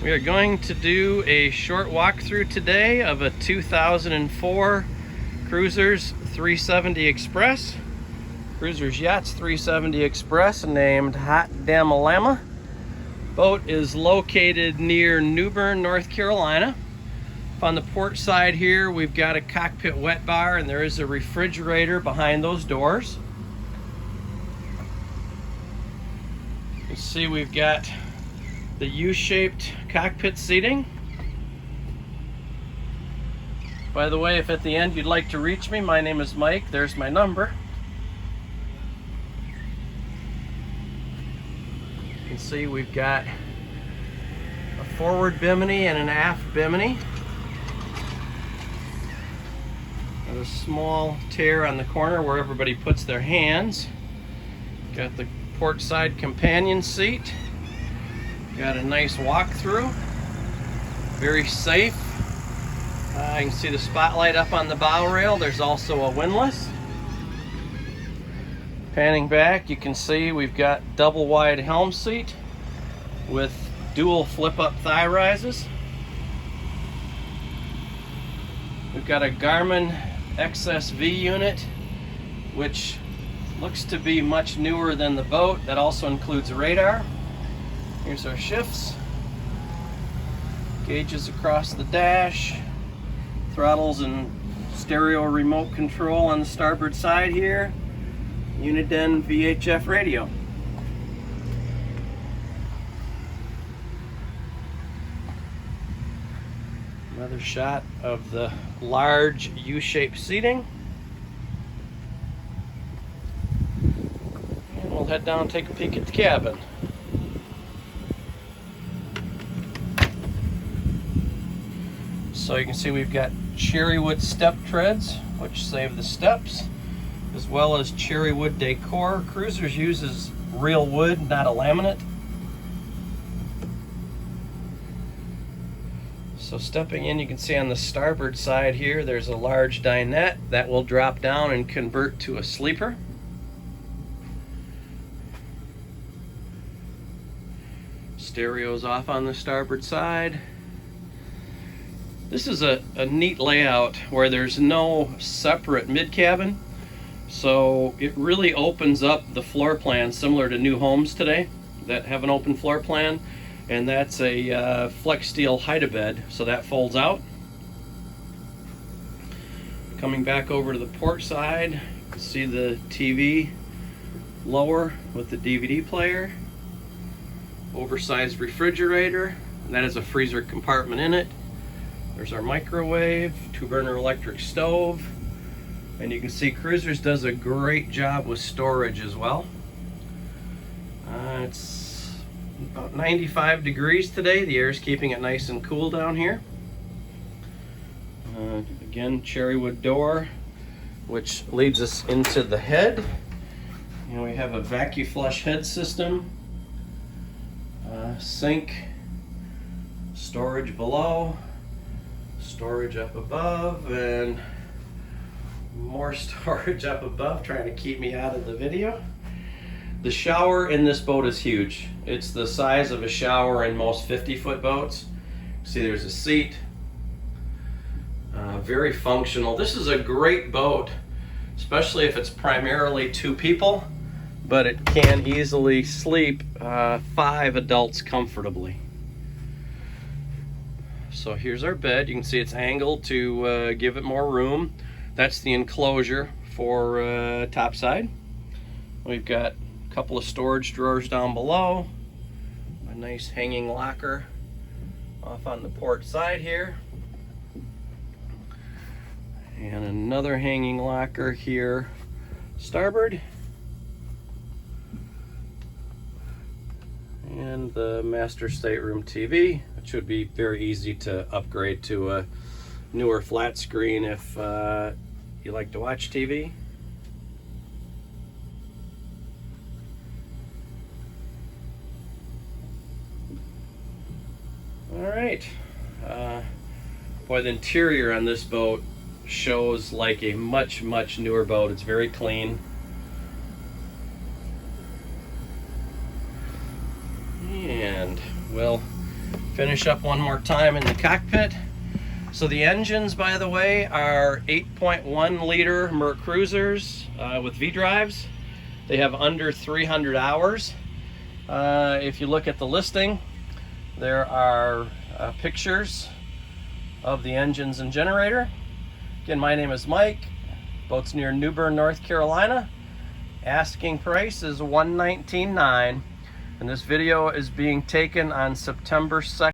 We are going to do a short walkthrough today of a 2004 Cruisers 370 Express. Cruisers Yachts 370 Express named Hot Damalama. Boat is located near New Bern, North Carolina. Up on the port side here, we've got a cockpit wet bar and there is a refrigerator behind those doors. You can see we've got the U-shaped cockpit seating. By the way, if at the end you'd like to reach me, my name is Mike. There's my number. You can see we've got a forward Bimini and an aft Bimini. Got a small tear on the corner where everybody puts their hands. Got the port side companion seat. Got a nice walk-through, very safe. You can see the spotlight up on the bow rail. There's also a windlass. Panning back, you can see we've got double wide helm seat with dual flip-up thigh rises. We've got a Garmin XSV unit, which looks to be much newer than the boat. That also includes radar. Here's our shifts, gauges across the dash, throttles and stereo remote control on the starboard side here, Uniden VHF radio. Another shot of the large U-shaped seating. And we'll head down and take a peek at the cabin. So you can see we've got cherry wood step treads, which save the steps, as well as cherry wood decor. Cruisers uses real wood, not a laminate. So stepping in, you can see on the starboard side here, there's a large dinette that will drop down and convert to a sleeper. Stereo's off on the starboard side. This is a neat layout where there's no separate mid-cabin, so it really opens up the floor plan similar to new homes today that have an open floor plan, and that's a flex steel hide-a-bed, so that folds out. Coming back over to the port side, you can see the TV lower with the DVD player, oversized refrigerator, and that has a freezer compartment in it. There's our microwave, 2-burner electric stove, and you can see Cruisers does a great job with storage as well. It's about 95 degrees today. The air is keeping it nice and cool down here. Again, cherry wood door, which leads us into the head. And we have a vacuum flush head system, sink, storage below, storage up above, and more storage up above, trying to keep me out of the video. The shower in this boat is huge. It's the size of a shower in most 50-foot boats. See, there's a seat. Very functional. This is a great boat, especially if it's primarily 2 people, but it can easily sleep 5 adults comfortably. So here's our bed. You can see it's angled to give it more room. That's the enclosure for topside. We've got a couple of storage drawers down below. A nice hanging locker off on the port side here. And another hanging locker here starboard. And the master stateroom TV, which would be very easy to upgrade to a newer flat screen if you like to watch TV. All right. Boy, the interior on this boat shows like a much newer boat. It's very clean. And well, Finish up one more time in the cockpit. So the engines, by the way, are 8.1 liter MerCruisers with V-drives. They have under 300 hours. If you look at the listing, there are pictures of the engines and generator. Again, my name is Mike. Boat's near New Bern, North Carolina. Asking price is $119,900, and this video is being taken on September 2nd.